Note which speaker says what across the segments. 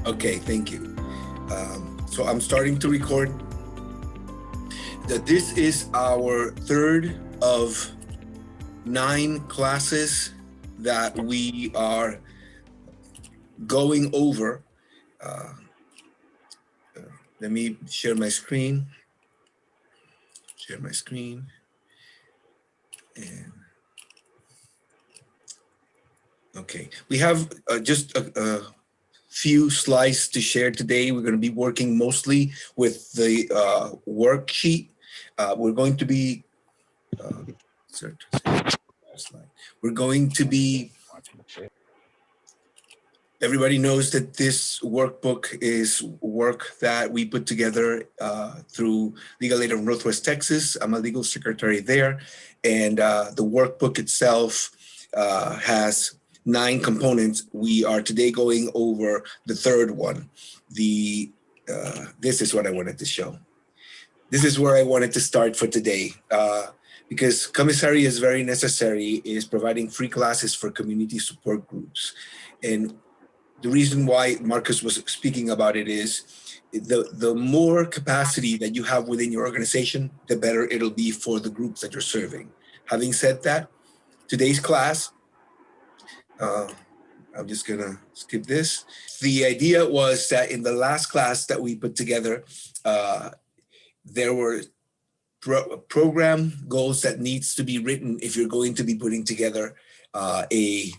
Speaker 1: Okay, thank you. So I'm starting to record. This is our third of 9 classes that we are going over. Let me share my screen. And okay, we have just a few slides to share today. We're going to be working mostly with the worksheet. We're going to be everybody knows that this workbook is work that we put together through Legal Aid of Northwest Texas. I'm a legal secretary there. And the workbook itself has 9 components. We are today going over the third one. This is what I wanted to show. This is where I wanted to start for today. Because commissary is very necessary, is providing free classes for community support groups. And the reason why Marcus was speaking about it is the more capacity that you have within your organization, the better it'll be for the groups that you're serving. Having said that, today's class, I'm just gonna skip this. The idea was that in the last class that we put together, there were program goals that needs to be written if you're going to be putting together a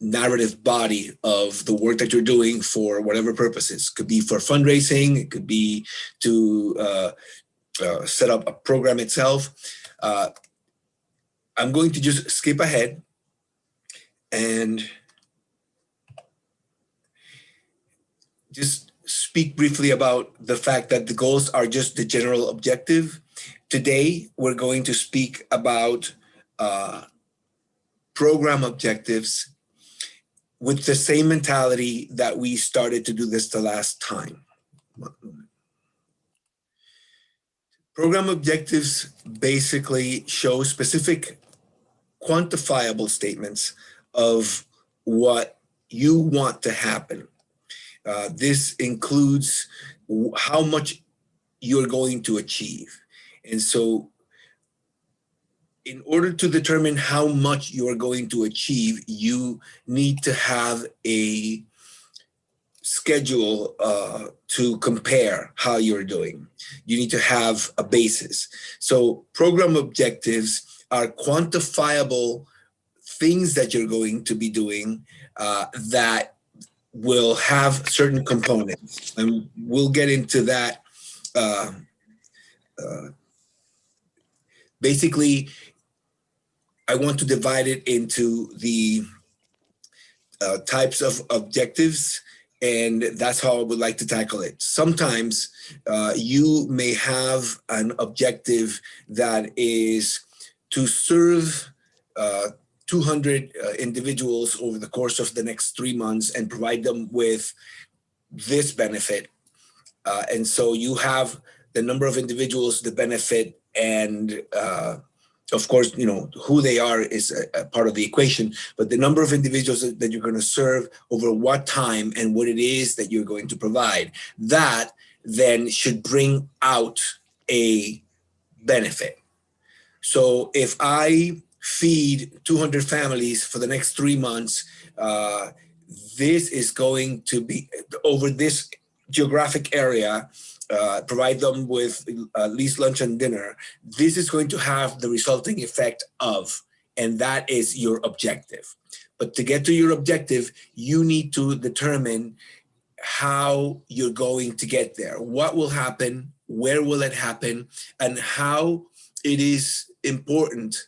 Speaker 1: narrative body of the work that you're doing for whatever purposes. Could be for fundraising, it could be to set up a program itself. I'm going to just skip ahead and just speak briefly about the fact that the goals are just the general objective. Today, we're going to speak about program objectives with the same mentality that we started to do this the last time. Program objectives basically show specific quantifiable statements of what you want to happen. This includes how much you're going to achieve. And so in order to determine how much you're going to achieve, you need to have a schedule to compare how you're doing. You need to have a basis. So program objectives are quantifiable things that you're going to be doing that will have certain components. And we'll get into that. Basically, I want to divide it into the types of objectives, and that's how I would like to tackle it. Sometimes you may have an objective that is to serve 200 individuals over the course of the next 3 months and provide them with this benefit. And so you have the number of individuals, the benefit, and of course, you know, who they are is a part of the equation, but the number of individuals that you're going to serve over what time and what it is that you're going to provide, that then should bring out a benefit. So if I feed 200 families for the next 3 months, this is going to be over this geographic area, provide them with at least lunch and dinner. This is going to have the resulting effect of, and that is your objective. But to get to your objective, you need to determine how you're going to get there. What will happen, where will it happen, and how it is important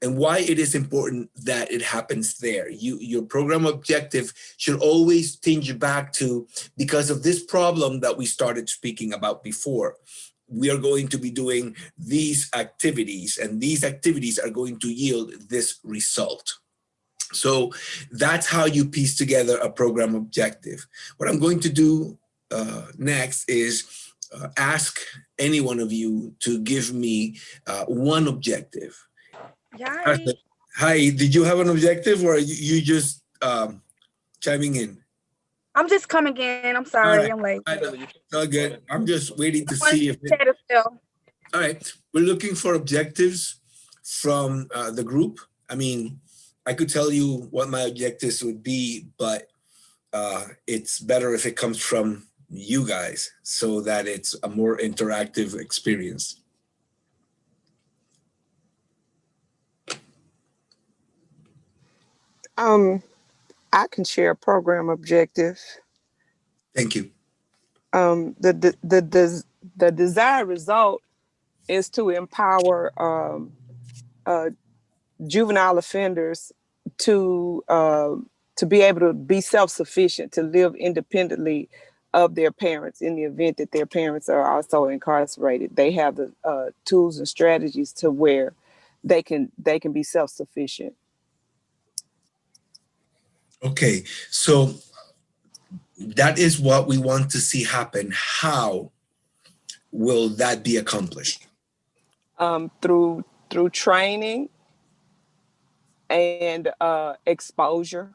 Speaker 1: and why it is important that it happens there. Your program objective should always tinge back to, because of this problem that we started speaking about before, we are going to be doing these activities, and these activities are going to yield this result. So that's how you piece together a program objective. What I'm going to do next is ask any one of you to give me one objective. Hi, did you have an objective, or are you just chiming in?
Speaker 2: I'm just coming in. I'm
Speaker 1: All
Speaker 2: sorry.
Speaker 1: right.
Speaker 2: I'm late.
Speaker 1: It's all good. I'm just waiting to
Speaker 2: I wanted
Speaker 1: see if
Speaker 2: to
Speaker 1: it,
Speaker 2: chat as well.
Speaker 1: all right. We're looking for objectives from the group. I mean, I could tell you what my objectives would be, but it's better if it comes from you guys so that it's a more interactive experience.
Speaker 3: I can share a program objective.
Speaker 1: Thank you.
Speaker 3: The desired result is to empower uh, juvenile offenders to to be able to be self-sufficient, to live independently of their parents in the event that their parents are also incarcerated. They have the tools and strategies to where they can be self-sufficient.
Speaker 1: Okay. So that is what we want to see happen. How will that be accomplished?
Speaker 3: Through training and exposure.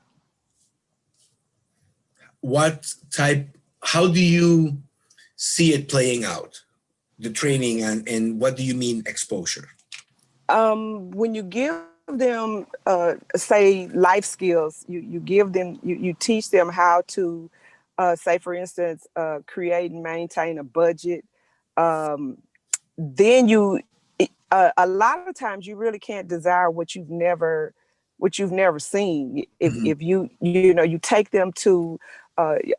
Speaker 1: What type, how do you see it playing out? The training and what do you mean exposure?
Speaker 3: When you give them say life skills, you give them you teach them how to say for instance create and maintain a budget. Then a lot of times you really can't desire what you've never seen. if
Speaker 1: Mhm.
Speaker 3: if you take them to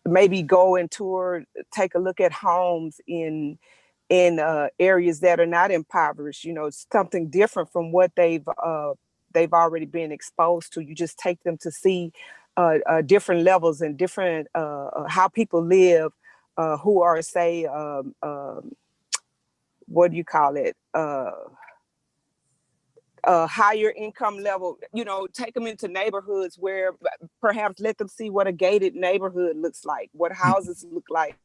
Speaker 3: maybe go and tour, take a look at homes in areas that are not impoverished, something different from what they've already been exposed to. You just take them to see different levels and different how people live who are say what do you call it, higher income level. Take them into neighborhoods where perhaps let them see what a gated neighborhood looks like, what houses look like,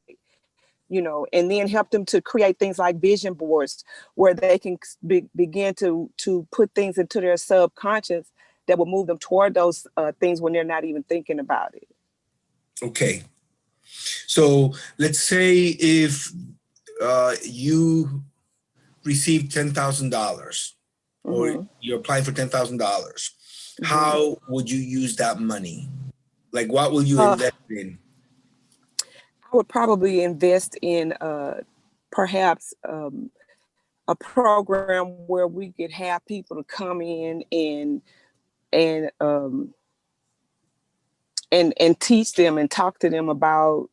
Speaker 3: and then help them to create things like vision boards where they can begin to put things into their subconscious that will move them toward those things when they're not even thinking about it.
Speaker 1: Okay. So let's say if you receive $10,000 or
Speaker 3: Hmm.
Speaker 1: you're applying for $10,000,
Speaker 3: Hmm.
Speaker 1: how would you use that money? Like, what will you
Speaker 3: Uh,
Speaker 1: invest in?
Speaker 3: I would probably invest in perhaps a program where we could have people to come in and teach them and talk to them about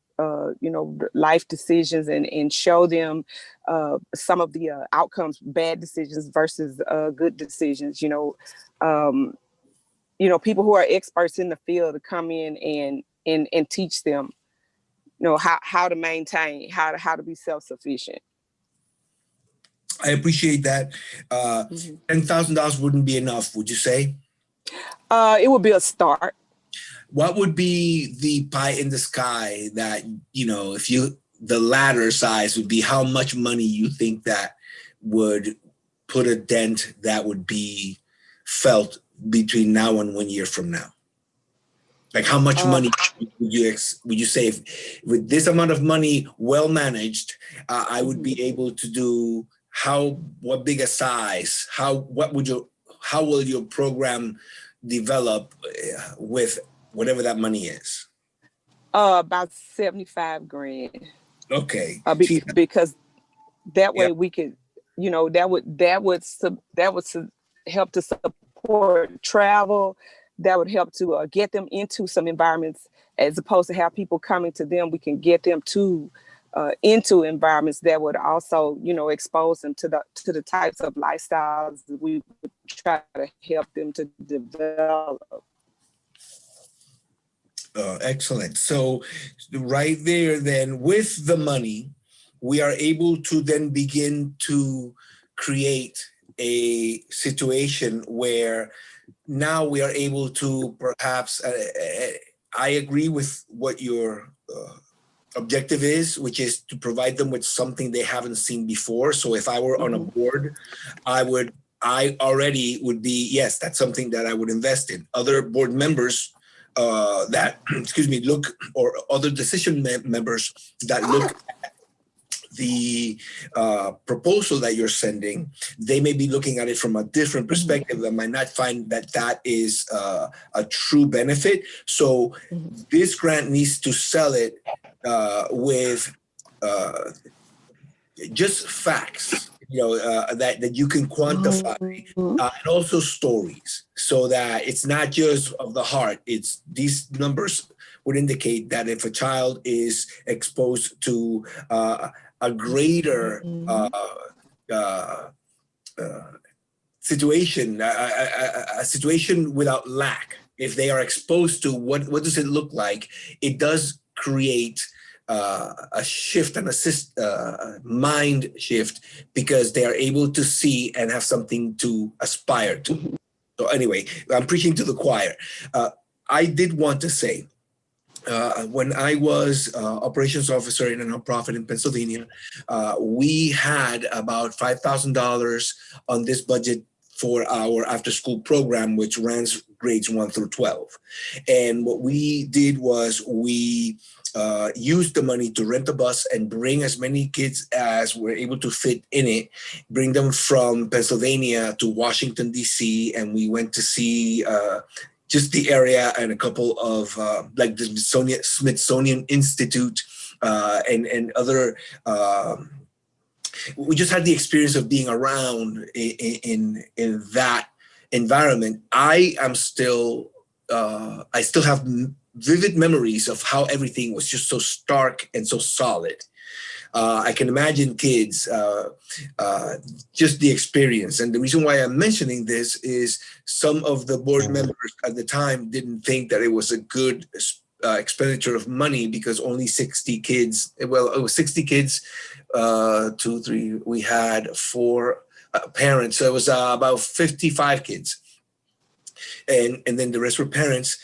Speaker 3: life decisions and show them some of the outcomes, bad decisions versus good decisions. Um, People who are experts in the field to come in and teach them, how to maintain, how to be self-sufficient.
Speaker 1: I appreciate that.
Speaker 3: Mhm.
Speaker 1: $10,000 wouldn't be enough, would you say?
Speaker 3: It would be a start.
Speaker 1: What would be the pie in the sky that, if you, the ladder size would be how much money you think that would put a dent that would be felt between now and 1 year from now? Like how much
Speaker 3: Uh,
Speaker 1: money would you say if, with this amount of money well managed, I would
Speaker 3: mhm.
Speaker 1: be able to do what big a size? How will your program develop with whatever that money is?
Speaker 3: About 75 grand.
Speaker 1: Okay.
Speaker 3: Because that
Speaker 1: Yeah.
Speaker 3: way we could, that would help to support travel. That would help to get them into some environments, as opposed to have people coming to them. We can get them to into environments that would also, expose them to the types of lifestyles that we would try to help them to develop.
Speaker 1: Excellent. So right there, then with the money, we are able to then begin to create a situation where now we are able to perhaps, I agree with what your objective is, which is to provide them with something they haven't seen before. So if I were on a
Speaker 3: Mhm.
Speaker 1: board, I already would be, yes, that's something that I would invest in. Other board members that, excuse me, look, or other decision members that look the proposal that you're sending, they may be looking at it from a different perspective and might not find that that is a true benefit. So this grant needs to sell it with just facts, that you can quantify, and also stories, so that it's not just of the heart. It's these numbers would indicate that if a child is exposed to a greater situation, a situation without lack, if they are exposed to what does it look like, it does create a shift and mind shift, because they are able to see and have something to aspire to. So anyway, I'm preaching to the choir. I did want to say, when I was operations officer in a nonprofit in Pennsylvania, we had about $5,000 on this budget for our after-school program, which runs grades 1 through 12. And what we did was we used the money to rent a bus and bring as many kids as were able to fit in it, bring them from Pennsylvania to Washington, D.C., and we went to see just the area and a couple of like the Smithsonian Institute and other. We just had the experience of being around in that environment. I still have vivid memories of how everything was just so stark and so solid. I can imagine kids, just the experience. And the reason why I'm mentioning this is some of the board members at the time didn't think that it was a good expenditure of money, because only 60 kids, well, it was 60 kids, 2, 3, we had 4 parents. So it was about 55 kids. And then the rest were parents.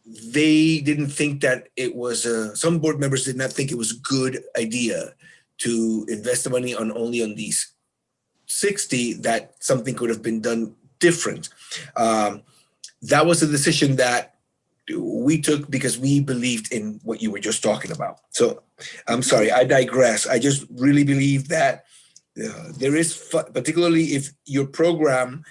Speaker 1: They didn't think that it was some board members did not think it was a good idea to invest the money only on these 60, that something could have been done different. That was a decision that we took because we believed in what you were just talking about. So I'm sorry, I digress. I just really believe that there is, particularly if your program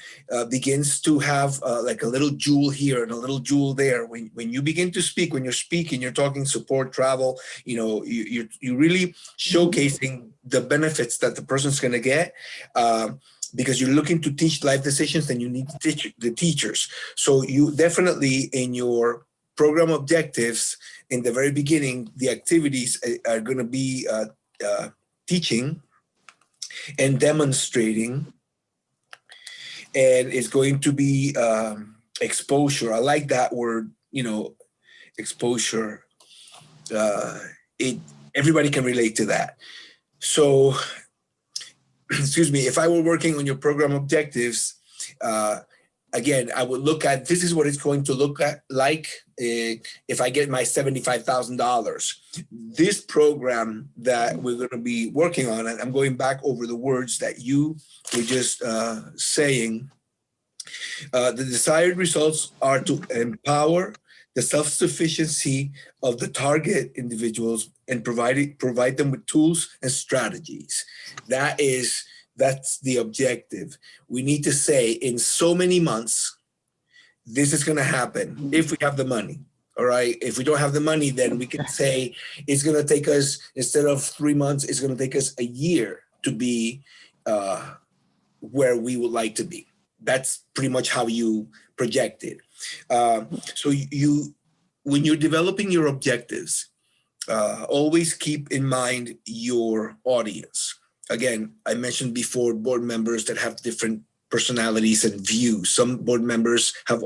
Speaker 1: begins to have like a little jewel here and a little jewel there, when you begin to speak, when you're speaking, you're talking support, travel, you're really showcasing the benefits that the person's going to get, because you're looking to teach life decisions, then you need to teach the teachers. So you definitely, in your program objectives, in the very beginning, the activities are going to be teaching and demonstrating, and it's going to be exposure. I like that word, exposure. Everybody can relate to that. So, excuse me, if I were working on your program objectives, again, I would look at, this is what it's going to look like if I get my $75,000. This program that we're going to be working on, and I'm going back over the words that you were just saying, the desired results are to empower the self-sufficiency of the target individuals and provide them with tools and strategies. That's the objective. We need to say in so many months, this is going to happen if we have the money. All right. If we don't have the money, then we can say it's going to take us, instead of 3 months, it's going to take us a year to be where we would like to be. That's pretty much how you project it. So when you're developing your objectives, always keep in mind your audience. Again, I mentioned before board members that have different personalities and views. Some board members have,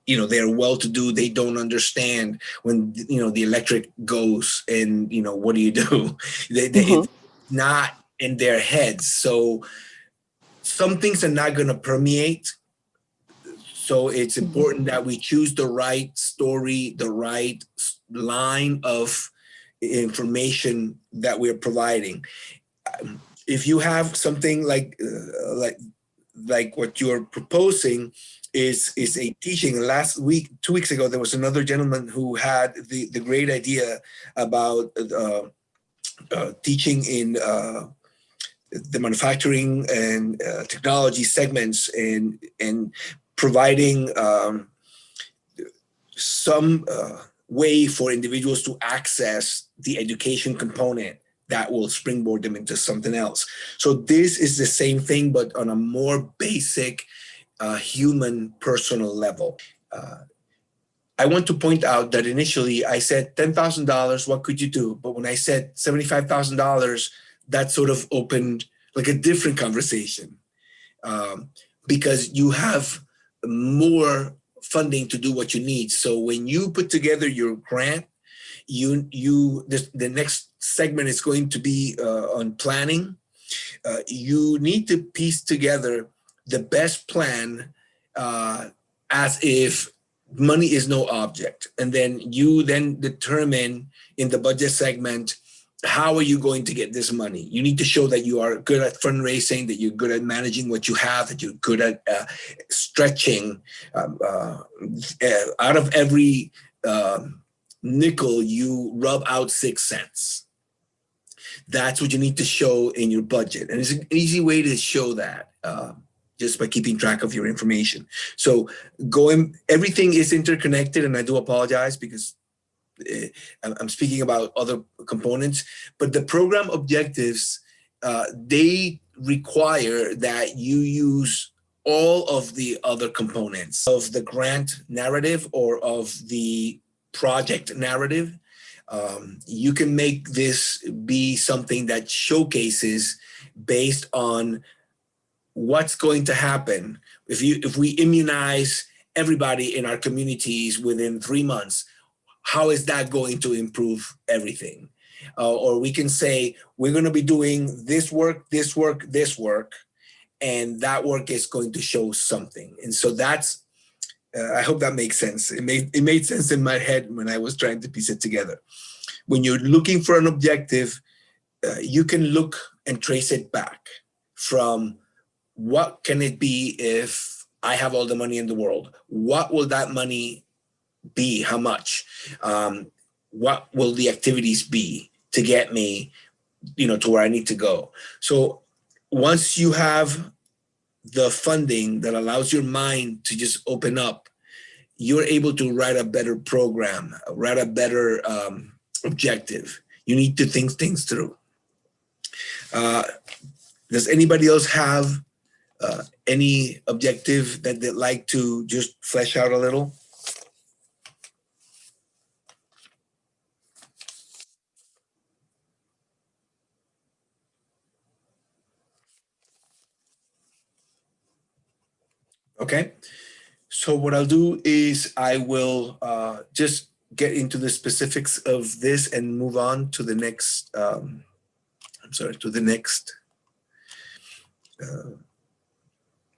Speaker 1: they're well-to-do. They don't understand when, the electric goes and, what do you do? It's not in their heads. So some things are not going to permeate. So it's important that we choose the right story, the right line of information that we're providing. If you have something like like what you're proposing is a teaching. Last week, 2 weeks ago, there was another gentleman who had the great idea about teaching in the manufacturing and technology segments, and providing some way for individuals to access the education component that will springboard them into something else. So this is the same thing, but on a more basic human personal level. I want to point out that initially I said $10,000, what could you do? But when I said $75,000, that sort of opened like a different conversation, because you have more funding to do what you need. So when you put together your grant, the next segment is going to be on planning. You need to piece together the best plan as if money is no object. And then you then determine in the budget segment, how are you going to get this money? You need to show that you are good at fundraising, that you're good at managing what you have, that you're good at stretching. Out of every nickel, you rub out 6 cents. That's what you need to show in your budget. And it's an easy way to show that just by keeping track of your information. So everything is interconnected, and I do apologize because I'm speaking about other components, but the program objectives, they require that you use all of the other components of the grant narrative or of the project narrative. You can make this be something that showcases based on what's going to happen if we immunize everybody in our communities within 3 months. How is that going to improve everything? Or we can say, we're going to be doing this work, this work, this work, and that work is going to show something. And so that's, I hope that makes sense. It made sense in my head when I was trying to piece it together. When you're looking for an objective, you can look and trace it back from what can it be if I have all the money in the world? What will that money be? How much? What will the activities be to get me, to where I need to go? So once you have the funding that allows your mind to just open up, you're able to write a better program, write a better objective. You need to think things through. Does anybody else have any objective that they'd like to just flesh out a little? Okay, so what I'll do is I will just get into the specifics of this and move on to the next,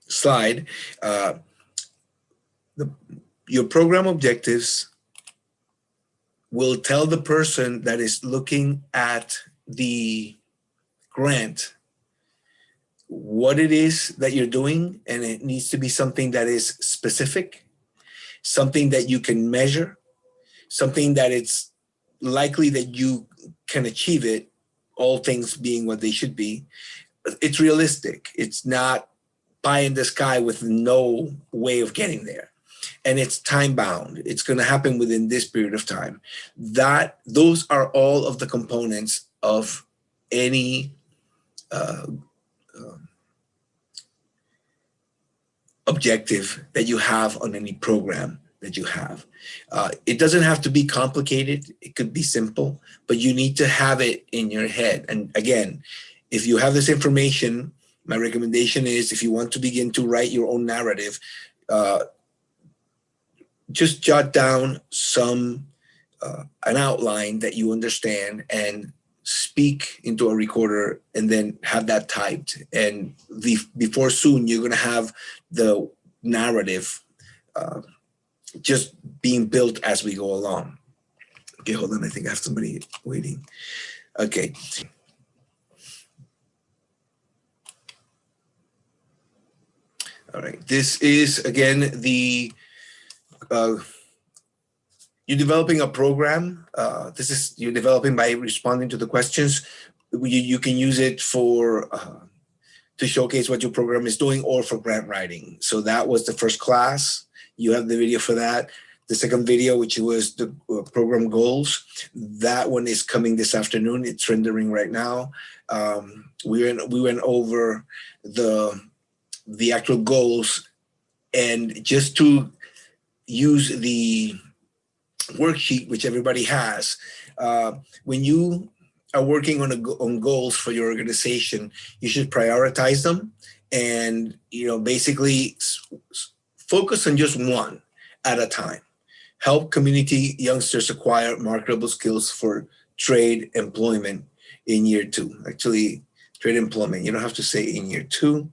Speaker 1: slide. Your program objectives will tell the person that is looking at the grant what it is that you're doing, and it needs to be something that is specific, something that you can measure, something that it's likely that you can achieve it, all things being what they should be. It's realistic. It's not pie in the sky with no way of getting there. And it's time bound. It's going to happen within this period of time. Those are all of the components of any objective that you have on any program that you have. It doesn't have to be complicated. It could be simple, but you need to have it in your head. And again, if you have this information, my recommendation is, if you want to begin to write your own narrative, just jot down an outline that you understand and speak into a recorder, and then have that typed. And before soon, you're going to have the narrative just being built as we go along. Okay, hold on. I think I have somebody waiting. Okay. All right. This is, again, the you're developing a program. You're developing by responding to the questions. You can use it for to showcase what your program is doing or for grant writing. So that was the first class. You have the video for that. The second video, which was the program goals, that one is coming this afternoon. It's rendering right now. We went over the actual goals, and just to use the worksheet, which everybody has, when you are working on goals for your organization, you should prioritize them, and basically focus on just one at a time. Help community youngsters acquire marketable skills for trade employment in year 2. Actually, trade employment, you don't have to say in year 2.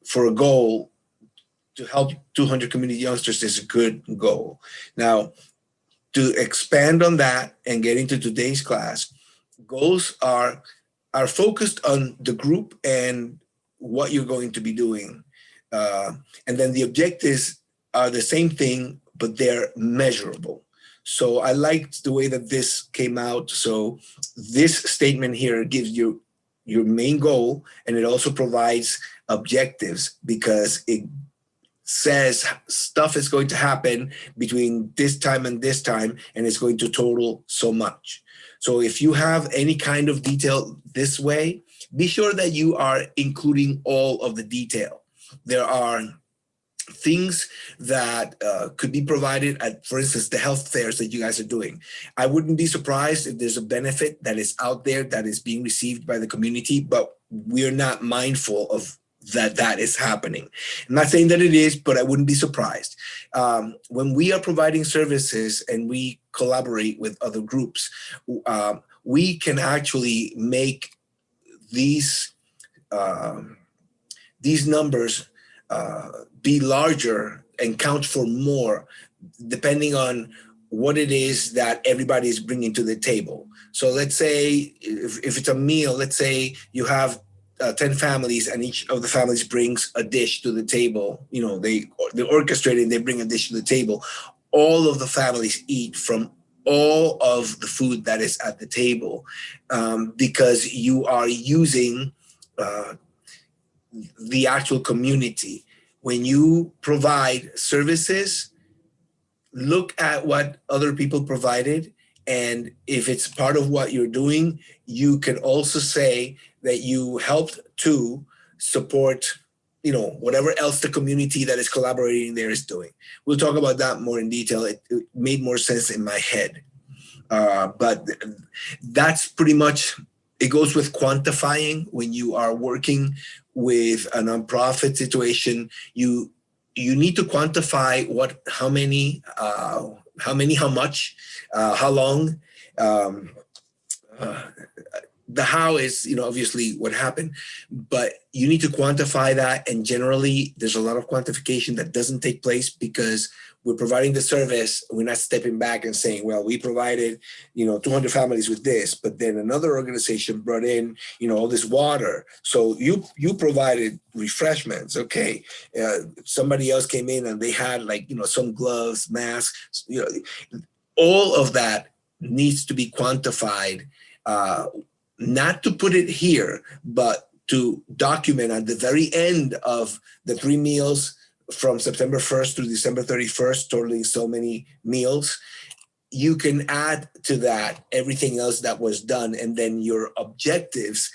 Speaker 1: For a goal to help 200 community youngsters is a good goal. Now, to expand on that and get into today's class, goals are focused on the group and what you're going to be doing. And then the objectives are the same thing, but they're measurable. So I liked the way that this came out. So this statement here gives you your main goal, and it also provides objectives, because it says stuff is going to happen between this time and this time, and it's going to total so much. So if you have any kind of detail this way, be sure that you are including all of the detail. There are things that could be provided at, for instance, the health fairs that you guys are doing. I wouldn't be surprised if there's a benefit that is out there that is being received by the community, but we're not mindful of that is happening. I'm not saying that it is, but I wouldn't be surprised. When we are providing services and we collaborate with other groups, we can actually make these numbers be larger and count for more, depending on what it is that everybody is bringing to the table. So let's say if it's a meal, let's say you have 10 families, and each of the families brings a dish to the table. They orchestrate and they bring a dish to the table. All of the families eat from all of the food that is at the table, because you are using the actual community. When you provide services, look at what other people provided, and if it's part of what you're doing, you can also say that you helped to support, whatever else the community that is collaborating there is doing. We'll talk about that more in detail. It made more sense in my head. But that's pretty much, it goes with quantifying. When you are working with a nonprofit situation, you need to quantify how much, how long. The how is, obviously what happened, but you need to quantify that. And generally, there's a lot of quantification that doesn't take place because we're providing the service. We're not stepping back and saying, well, we provided, 200 families with this, but then another organization brought in, all this water. So you provided refreshments. Okay. Somebody else came in and they had some gloves, masks, all of that needs to be quantified. Not to put it here, but to document at the very end of the 3 meals from September 1st through December 31st, totaling so many meals. You can add to that everything else that was done, and then your objectives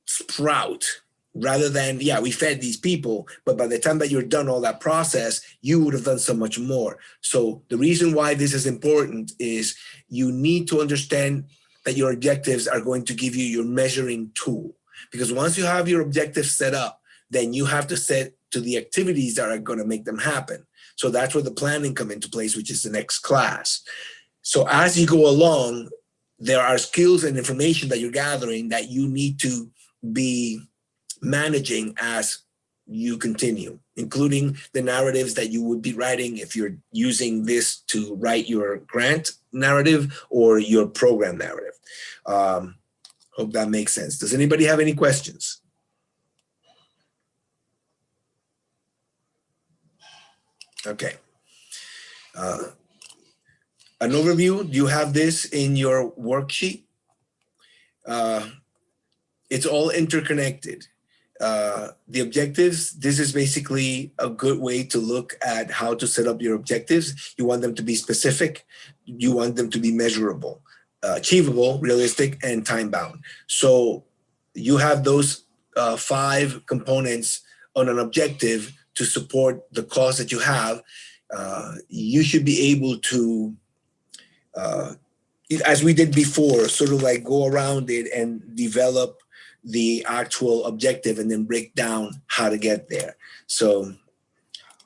Speaker 1: sprout, rather than, we fed these people, but by the time that you're done all that process, you would have done so much more. So the reason why this is important is you need to understand that your objectives are going to give you your measuring tool. Because once you have your objectives set up, then you have to set to the activities that are going to make them happen. So that's where the planning come into place, which is the next class. So as you go along, there are skills and information that you're gathering that you need to be managing as you continue, including the narratives that you would be writing if you're using this to write your grant narrative or your program narrative. Hope that makes sense. Does anybody have any questions? Okay. An overview, you have this in your worksheet. It's all interconnected. The objectives, this is basically a good way to look at how to set up your objectives. You want them to be specific. You want them to be measurable, achievable, realistic, and time bound. So you have those 5 components on an objective to support the cause that you have. You should be able to, as we did before, sort of like go around it and develop the actual objective and then break down how to get there. So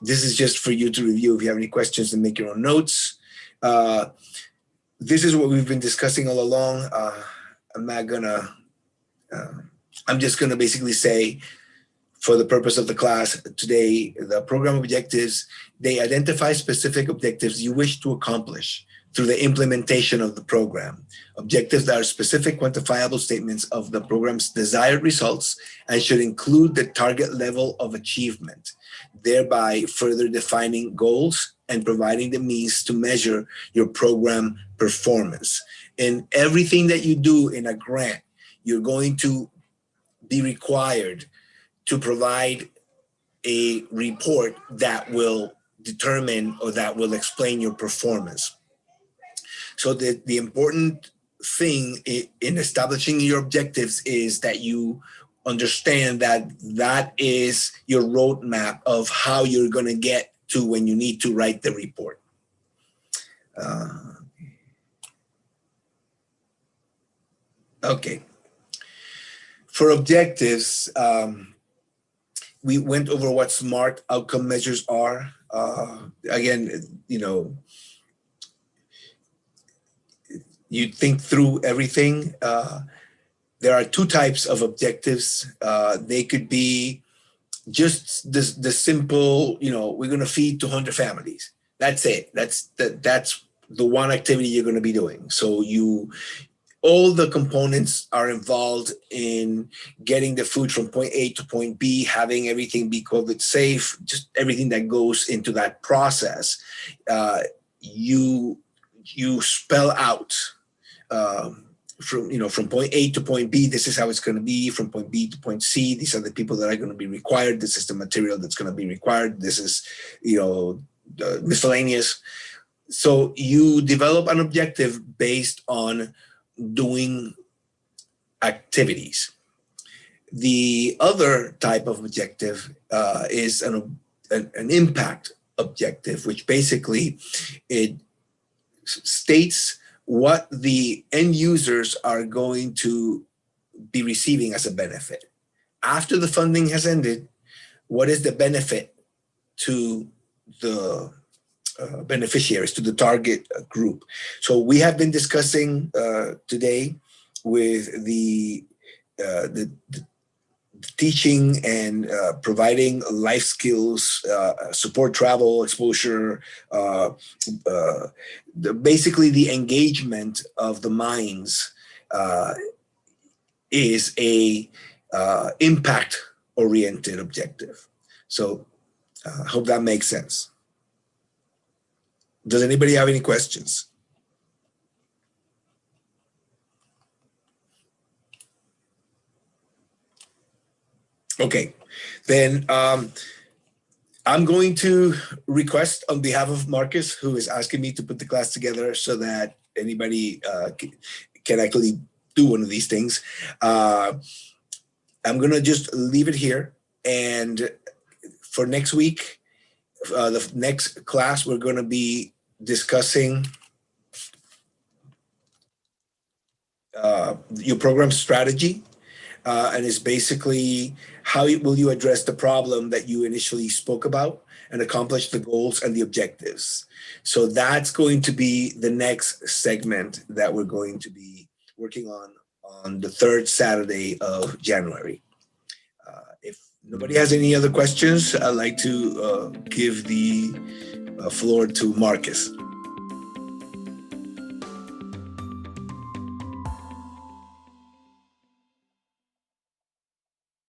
Speaker 1: this is just for you to review. If you have any questions, and make your own notes. This is what we've been discussing all along. I'm just gonna basically say, for the purpose of the class today, the program objectives, they identify specific objectives you wish to accomplish through the implementation of the program. Objectives that are specific, quantifiable statements of the program's desired results and should include the target level of achievement, thereby further defining goals and providing the means to measure your program performance. In everything that you do in a grant, you're going to be required to provide a report that will determine or that will explain your performance. So the important thing in establishing your objectives is that you understand that that is your roadmap of how you're going to get to when you need to write the report. Okay. For objectives, we went over what SMART outcome measures are. Again, you think through everything. There are 2 types of objectives. They could be just the simple, we're going to feed 200 families. That's it. That's the one activity you're going to be doing. So all the components are involved in getting the food from point A to point B, having everything be COVID safe, just everything that goes into that process. You spell out from point A to point B, this is how it's going to be. From point B to point C, these are the people that are going to be required. This is the material that's going to be required. This is, miscellaneous. So you develop an objective based on doing activities. The other type of objective is an impact objective, which basically it states what the end users are going to be receiving as a benefit. After the funding has ended, what is the benefit to the beneficiaries, to the target group? So we have been discussing today with the teaching and providing life skills, support travel exposure, basically the engagement of the minds is a impact oriented objective. So I hope that makes sense. Does anybody have any questions? Okay, then I'm going to request on behalf of Marcus, who is asking me to put the class together so that anybody can actually do one of these things. I'm gonna just leave it here. And for next week, the next class, we're gonna be discussing your program strategy. And it's basically how will you address the problem that you initially spoke about and accomplish the goals and the objectives. So that's going to be the next segment that we're going to be working on the 3rd Saturday of January. If nobody has any other questions, I'd like to give the floor to Marcus.